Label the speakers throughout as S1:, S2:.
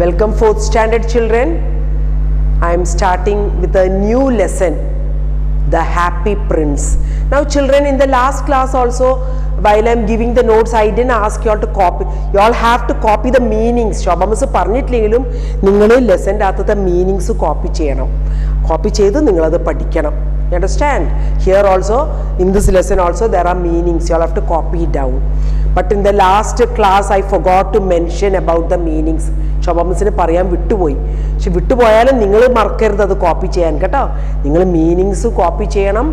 S1: Welcome 4th standard children. I am starting with a new lesson, The Happy Prince. Now children, in the last class also, while I am giving the notes, I didn't ask you all to copy. You all have to copy the meanings. Shobha miss പറഞ്ഞിട്ടില്ലെങ്കിലും നിങ്ങൾ ലെസൻ്റെ അകത്തെ meanings copy ചെയ്യണം. Copy ചെയ്ത് നിങ്ങളത് പഠിക്കണം. You understand? Here also, in this lesson also, there are meanings. You all have to copy it down. But in the last class, I forgot to mention about the meanings. ശോഭ മിസ്സിന് പറയാൻ വിട്ടുപോയി. പക്ഷെ വിട്ടുപോയാലും നിങ്ങൾ മറക്കരുത് അത് കോപ്പി ചെയ്യാൻ കേട്ടോ. നിങ്ങൾ മീനിങ്സ് കോപ്പി ചെയ്യണം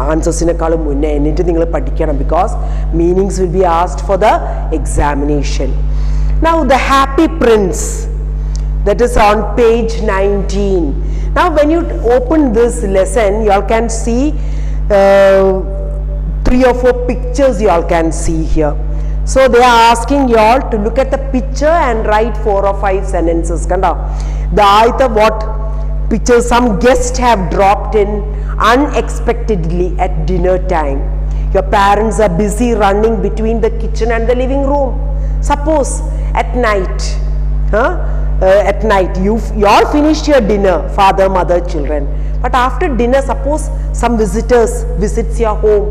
S1: ആൻസേഴ്സിനേക്കാളും മുന്നേ. എന്നിട്ട് നിങ്ങൾ പഠിക്കണം. Because meanings will be asked for the examination. Now the Happy Prince, that is on page 19. Now when you open this lesson, you all can see 3 or 4 pictures you all can see here. So they are asking you all to look at the picture and write 4 or 5 sentences. Kanda, the either what pictures some guests have dropped in unexpectedly at dinner time. Your parents are busy running between the kitchen and the living room. Suppose at night, at night you all finished your dinner, father, mother, children. But after dinner, suppose some visitors visits your home.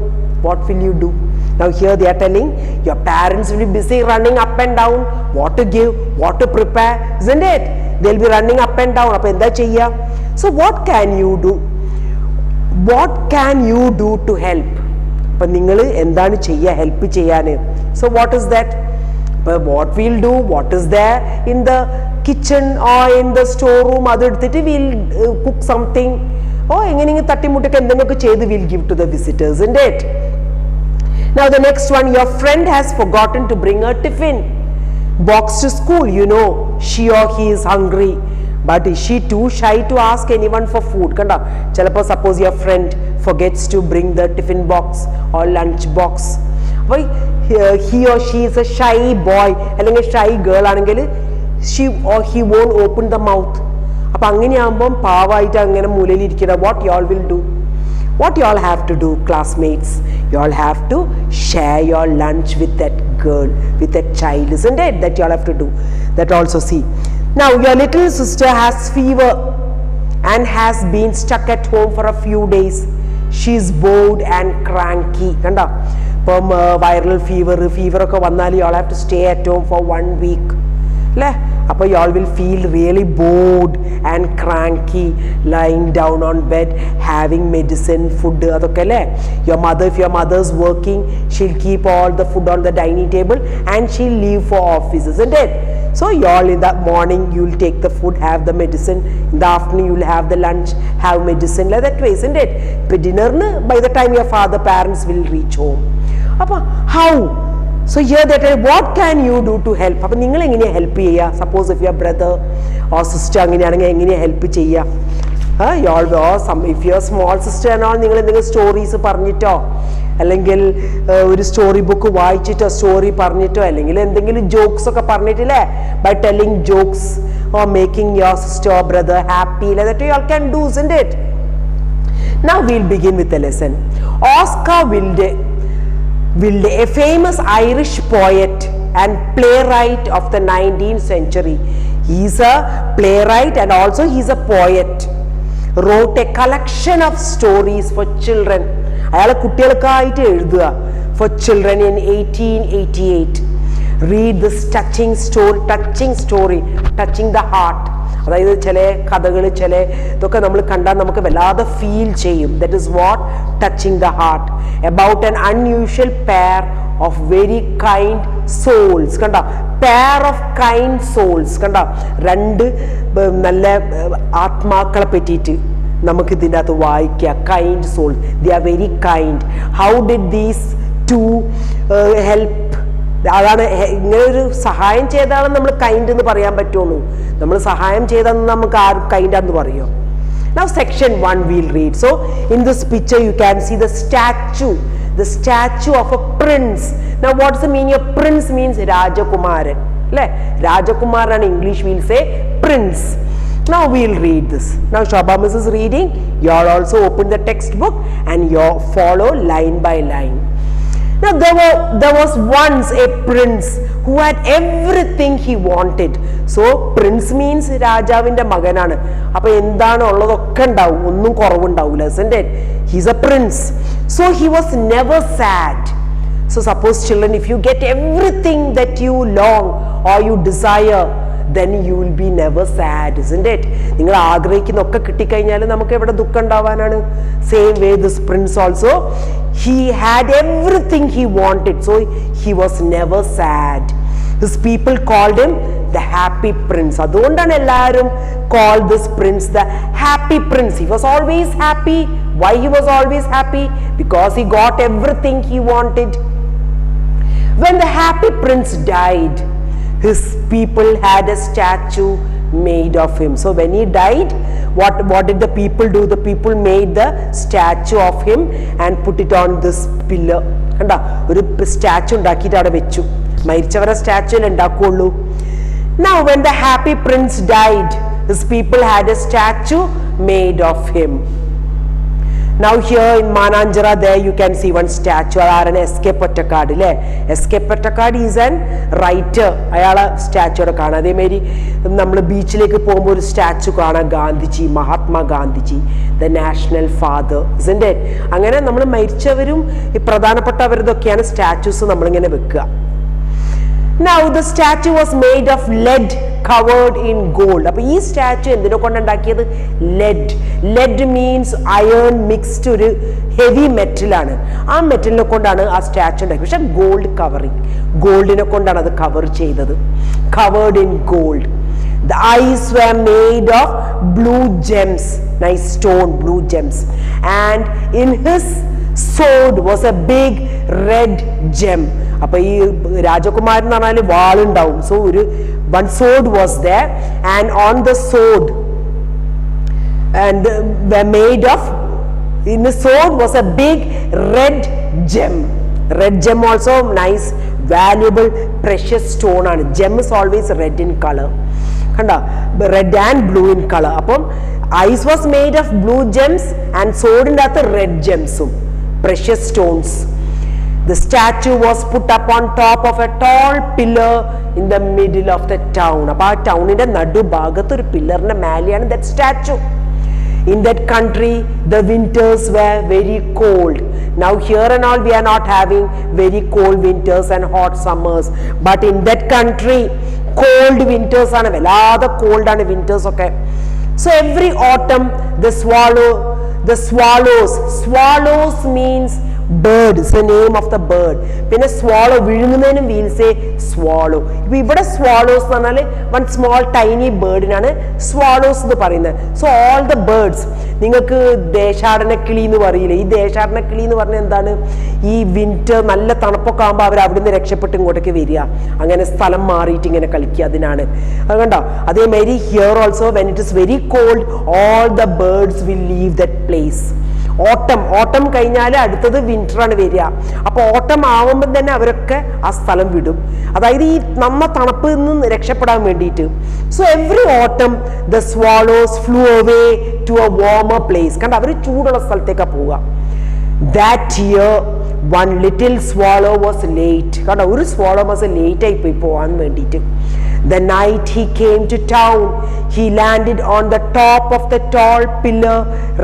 S1: What will you do? Now here they are telling your parents will be busy running up and down, what to give, what to prepare, isn't it? They'll be running up and down. Appo endha cheyya? So what can you do? What can you do to help? Appo ningal endanu cheyya help cheyane? So what is that? What we'll do, what is there in the kitchen or in the storeroom, adu edutittu we'll cook something. Oh, engane tattimuttokku endengokke cheythu we'll give to the visitors, isn't it? Now the next one, your friend has forgotten to bring her tiffin box to school. You know she or he is hungry, but is she too shy to ask anyone for food? Kanda, chalappo suppose your friend forgets to bring the tiffin box or lunch box. Why he or she is a shy boy അല്ലെങ്കിൽ a shy girl ആണെങ്കിൽ she or he won't open the mouth. അപ്പോൾ അങ്ങനെയാകുമ്പം പാവായിട്ട് അങ്ങനെ മൂലയിൽ ഇരിക്കണം. What you all will do? What you all have to do, classmates? You all have to share your lunch with that girl, with that child, isn't it? That you all have to do. That also see. Now your little sister has fever and has been stuck at home for a few days. She is bored and cranky. Kanda, from viral fever ഒക്കെ വന്നാൽ you all have to stay at home for 1 week. അല്ലേ? അപ്പോൾ you all will feel really bored and cranky lying down on bed having medicine, food അതൊക്കെ അല്ലേ? Your mother, if your mother is working, she'll keep all the food on the dining table and she'll leave for office, isn't it? So you all in the morning you'll take the food, have the medicine. In the afternoon you'll have the lunch, have medicine, like that way, isn't it? But dinner by the time your father parents will reach home. അപ്പോൾ how? So here that what can you do to help? അപ്പോൾ നിങ്ങൾ എങ്ങനെ help ചെയ്യുക? Suppose if your brother or sister അങ്ങനെയാണെങ്കിൽ എങ്ങനെ help ചെയ്യുക? If your small sister ആണോ നിങ്ങൾ എന്തെങ്കിലും സ്റ്റോറീസ് പറഞ്ഞിട്ടോ അല്ലെങ്കിൽ ഒരു സ്റ്റോറി ബുക്ക് വായിച്ചിട്ടോ സ്റ്റോറി പറഞ്ഞിട്ടോ അല്ലെങ്കിൽ എന്തെങ്കിലും ജോക്സ് ഒക്കെ പറഞ്ഞിട്ടില്ലേ? By telling jokes or making your sister or brother happy, like that you all can do, isn't it? Now we'll begin with the lesson. Oscar Wilde, a famous Irish poet and playwright of the 19th century. He is a playwright and also he is a poet. Wrote a collection of stories for children. അയാൾ കുട്ടികൾക്കായിട്ട് എഴുതുക for children in 1888. Read this touching story, touching the heart. അതായത് ചില കഥകൾ ചില ഇതൊക്കെ നമ്മൾ കണ്ടാൽ നമുക്ക് വല്ലാതെ ഫീൽ ചെയ്യും. That is what touching the heart. About an unusual pair of very kind souls. കണ്ട, പെയർ ഓഫ് കൈൻഡ് സോൾസ്. കണ്ട, 2 നല്ല ആത്മാക്കളെ പറ്റിയിട്ട് നമുക്ക് ഇതിൻ്റെ അകത്ത് വായിക്കാം. Kind soul, they are very kind. How did these 2 help? അതാണ് ഇങ്ങനെ ഒരു സഹായം ചെയ്താണ് നമ്മൾ കൈൻഡ് എന്ന് പറയാൻ പറ്റുള്ളൂ. നമ്മൾ സഹായം ചെയ്തെന്ന് നമുക്ക് ആരും കൈൻഡാന്ന് പറയുമോ? Now section 1 we'll read. So in this picture you can see the statue of a prince. Now what's the meaning of prince? Means Rajakumaran. അല്ലേ? Rajakumaran in English we'll say prince. Now we'll read this. Now Shobha Miss is reading. You all also open the textbook and you follow line by line. Now there was once a prince who had everything he wanted. So prince means രാജാവിന്റെ മകനാണ്. അപ്പൊ എന്താണ് ഉള്ളതൊക്കെ ഉണ്ടാവും, ഒന്നും കുറവുണ്ടാവില്ല, isn't it? He's a prince. So he was never sad. So suppose children, if you get everything that you long or you desire, then you will be never sad, isn't it? നിങ്ങൾ ആഗ്രഹിക്കുന്ന ഒക്കെ കിട്ടിക്കഴിഞ്ഞാൽ നമുക്ക് എവിടെ ദുഃഖം ഉണ്ടാവാനാണ്? Same way this prince also, he had everything he wanted, so he was never sad. His people called him the happy prince. അതുകൊണ്ടാണ് എല്ലാവരും called this prince the happy prince. He was always happy. Why he was always happy? Because he got everything he wanted. When the happy prince died, his people had a statue made of him. So when he died, what did the people do? The people made the statue of him and put it on this pillar. കണ്ടാ, ഒരു statue ഉണ്ടാക്കിയിട്ട് അവിടെ വെച്ചു. മരിച്ചവരെ statue ഉണ്ടാക്കുള്ളൂ. Now when the happy prince died, his people had a statue made of him. Now here in Mananjara, there you can see one statue. അതാണ് SK Pottekkatt അല്ലേ? SK Pottekkatt is an writer. അയാളെ statue അവിടെ കാണാം. അതേമാതിരി നമ്മൾ ബീച്ചിലേക്ക് പോകുമ്പോൾ ഒരു സ്റ്റാച്ചു കാണാം, Gandhiji, Mahatma Gandhiji, the national father, isn't it? അങ്ങനെ നമ്മൾ മരിച്ചവരും ഈ പ്രധാനപ്പെട്ടവരതൊക്കെയാണ് സ്റ്റാച്യൂസ് നമ്മളിങ്ങനെ വെക്കുക. Now the statue was made of lead covered in gold. അപ്പോൾ ഈ സ്റ്റാച്ചു എന്തിനെ കൊണ്ടുണ്ടാക്കിയത്? lead means iron mixed ഒരു ഹെവി മെറ്റലാണ്. ആ മെറ്റലിനെ കൊണ്ടാണ് ആ സ്റ്റാച്ചു ഉണ്ടാക്കിയത്. പക്ഷെ ഗോൾഡ് കവറിങ്, ഗോൾഡിനെ കൊണ്ടാണ് അത് കവർ ചെയ്തത്. covered in gold. The eyes were made of blue gems, nice stone blue gems, and in his sword was a big red gem. അപ്പൊ ഈ രാജകുമാരൻ എന്ന് പറഞ്ഞാൽ വാളുണ്ടാവും. സോ ഒരു one sword was there, and on the sword and were made of, in the sword was a big red gem. Red gem also nice valuable precious stone ആണ്. Gem is always red in color. കണ്ട, red and blue in color. അപ്പം eyes was made of blue gems and sword ന്റെ അകത്ത് red gemsum, precious stones. The statue was put up on top of a tall pillar in the middle of the town. അപ്പോൾ ആ ടൗണിന്റെ നടുഭാഗത്ത് ഒരു പില്ലറിന്റെ മേലെയാണ് that statue. In that country, the winters were very cold. Now here and all, we are not having very cold winters and hot summers. But in that country, cold winters ആണ്, വല്ലാതെ cold ആണ് winters ഒക്കെ. So every autumn, the swallows means bird, is the name of the bird. പിന്നെ swallow വിഴുങ്ങുന്നതിനും we'll say swallow. ഇപ്പൊ ഇവിടെ swallows എന്ന് പറഞ്ഞാൽ one small tiny birdനാണ് swallows എന്ന് പറയുന്നത്. So all the birds, നിങ്ങൾക്ക് ദേശാടന കിളി എന്ന് പറയില്ലേ? ഈ ദേശാടന കിളി എന്ന് പറഞ്ഞാൽ എന്താണ്? ഈ വിന്റർ നല്ല തണുപ്പൊക്കെ ആകുമ്പോൾ അവർ അവിടെ നിന്ന് രക്ഷപ്പെട്ട് ഇങ്ങോട്ടേക്ക് വരിക, അങ്ങനെ സ്ഥലം മാറിയിട്ട് ഇങ്ങനെ കളിക്കുക, അതിനാണ്. അത് കണ്ടോ? അതേമാതിരി here also when it is very called, all the birds will leave that place. ഓട്ടം കഴിഞ്ഞാൽ അടുത്തത് വിന്റർ ആണ് വരിക. അപ്പൊ ഓട്ടം ആവുമ്പോൾ തന്നെ അവരൊക്കെ ആ സ്ഥലം വിടും, അതായത് ഈ നമ്മ തണുപ്പിൽ നിന്ന് രക്ഷപ്പെടാൻ വേണ്ടിയിട്ട്. So every autumn the swallows flew away to a warmer place. കണ്ട, അവർ ചൂടുള്ള സ്ഥലത്തേക്കാണ് പോവുക. That year one little swallow was late. കണ്ട, ഒരു സ്വാളോ വാസ് ലേറ്റ് ആയി പോയി പോവാൻ വേണ്ടിയിട്ട്. The night he came to town, he landed on the top of the tall pillar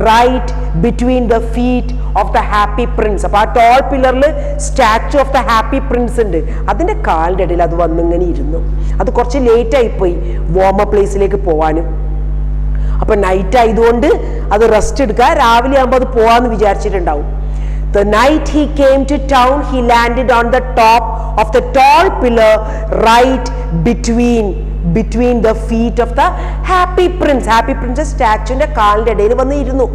S1: right between the feet of the happy prince. അപ്പോൾ ആ tall പില്ലറിൽ statue of the happy prince ഉണ്ട്, അതിൻ്റെ കാലിൻ്റെ ഇടയിൽ അത് വന്നിങ്ങനെ ഇരുന്നു. അത് കുറച്ച് ലേറ്റ് ആയിപ്പോയി വാർമർ പ്ലേസിലേക്ക് പോവാനും. അപ്പൊ നൈറ്റ് ആയതുകൊണ്ട് അത് റെസ്റ്റ് എടുക്കുക, രാവിലെ ആകുമ്പോൾ അത് പോവാന്ന് വിചാരിച്ചിട്ടുണ്ടാവും. The night he came to town, he landed on the top of the tall pillar right between the feet of the happy prince. Happy prince statue കാലിന്റെ ഇടയിൽ വന്ന് ഇരുന്നു.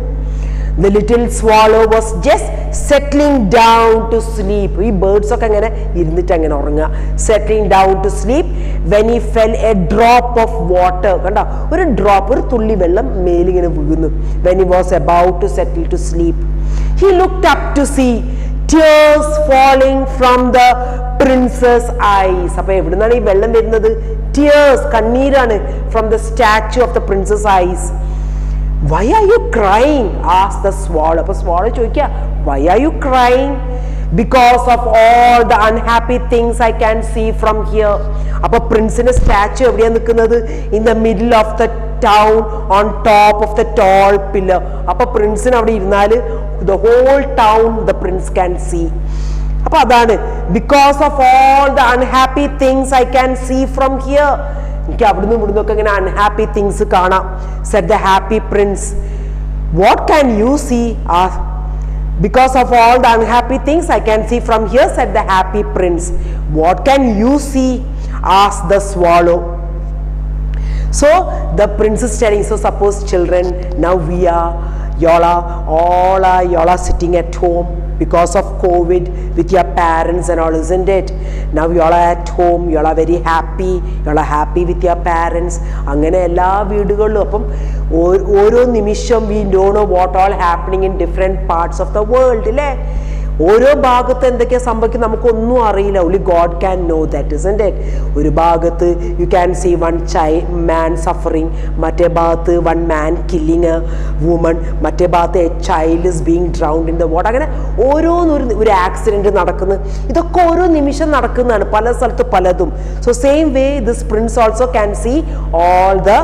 S1: The little swallow was just settling down to sleep. ഈ birds ഒക്കെ അങ്ങനെ ഇരുന്നിട്ട് അങ്ങനെ ഉറങ്ങുക, settling down to sleep when he fell a drop of water. കണ്ട, ഒരു ഡ്രോപ്പ്, ഒരു തുള്ളി വെള്ളം മേലിങ്ങനെ വീഴുന്നു. When he was about to settle to sleep, he looked up to see tears falling from the prince's eyes. അപ്പൊ എവിടുന്നാണ് ഈ വെള്ളം വരുന്നത്? Tears, കണ്ണീരാണ്, from the statue of the prince's eyes. Why are you crying? asked the swallow. അപ്പൊ swallow ചോദിക്കുക, why are you crying? because of all the unhappy things I can see from here. അപ്പോൾ പ്രിൻസിന്റെ statue എവിടെയാണ് നിൽക്കുന്നത്? In the middle of the town on top of the tall pillar. അപ്പോൾ പ്രിൻസിന് അവിടെ ഇരുന്നാൽ the whole town the prince can see. അപ്പൊ അതാണ് because of all the unhappy things I can see from here. എനിക്ക് അവിടുന്ന് ഇവിടുന്ന് ഒക്കെ ഇങ്ങനെ അൺഹാപ്പി തിങ്സ് കാണാം. Said the happy prince. What can you see? Because of all the unhappy things I can see from here, said the happy prince. What can you see? Asked the swallow. So the prince is telling, so suppose children, now we are, y'all are sitting at home because of COVID with your parents and all, isn't it? Now y'all are at home, y'all are very happy, y'all are happy with your parents. അങ്ങനെ എല്ലാ വീടുകളിലും അപ്പം ഓരോ നിമിഷം we don't know what all happening in different parts of the world, അല്ലേ? ഓരോ ഭാഗത്ത് എന്തൊക്കെയാ സംഭവിക്കുന്നത് നമുക്കൊന്നും അറിയില്ല. only God can know that, isn't it? ഒരു ഭാഗത്ത് you can see one man suffering, മറ്റേ ഭാഗത്ത് one man killing a woman, മറ്റേ ഭാഗത്ത് a child is being drowned in the water. അങ്ങനെ ഓരോന്നൊരു ആക്സിഡന്റ് നടക്കുന്നു. ഇതൊക്കെ ഓരോ നിമിഷം നടക്കുന്നതാണ് പല സ്ഥലത്ത് പലതും. so same way this prince also can see all the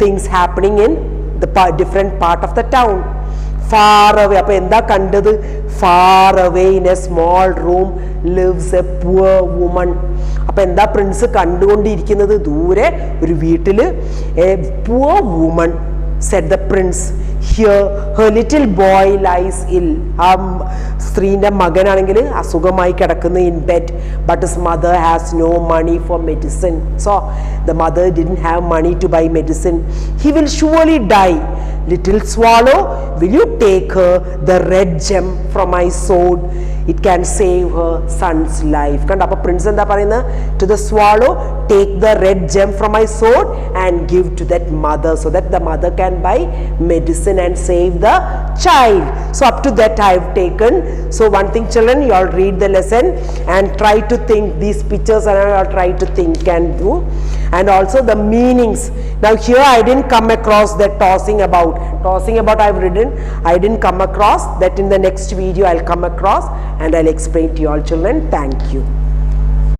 S1: things happening in the different part of the town. far away, അപ്പോൾ എന്താ കണ്ടത്? far away in a small room lives a poor woman. അപ്പോൾ എന്താ Prince കണ്ടുകൊണ്ടിരിക്കുന്നത്? ദൂരെ ഒരു വീട്ടില് a poor woman, said the prince. Here her little boy lies ill. ആ സ്ത്രീന്റെ മകനാണെങ്കിൽ അസുഖമായി കിടക്കുന്നു in bed, but his mother has no money for medicine. So the mother didn't have money to buy medicine. He will surely die. Little swallow, will you take her the red gem from my sword? It can save her son's life. കണ്ട, അപ്പോൾ Prince എന്താ പറയുന്നത്? To the swallow, take the red gem from my sword and give to that mother so that the mother can buy medicine and save the child. So up to that I have taken. So one thing, children, you all read the lesson and try to think these pictures, and you all try to think and do, and also the meanings. Now here I didn't come across that tossing about I've written. I didn't come across that. In the next video I'll come across and I'll explain to you all, children. Thank you.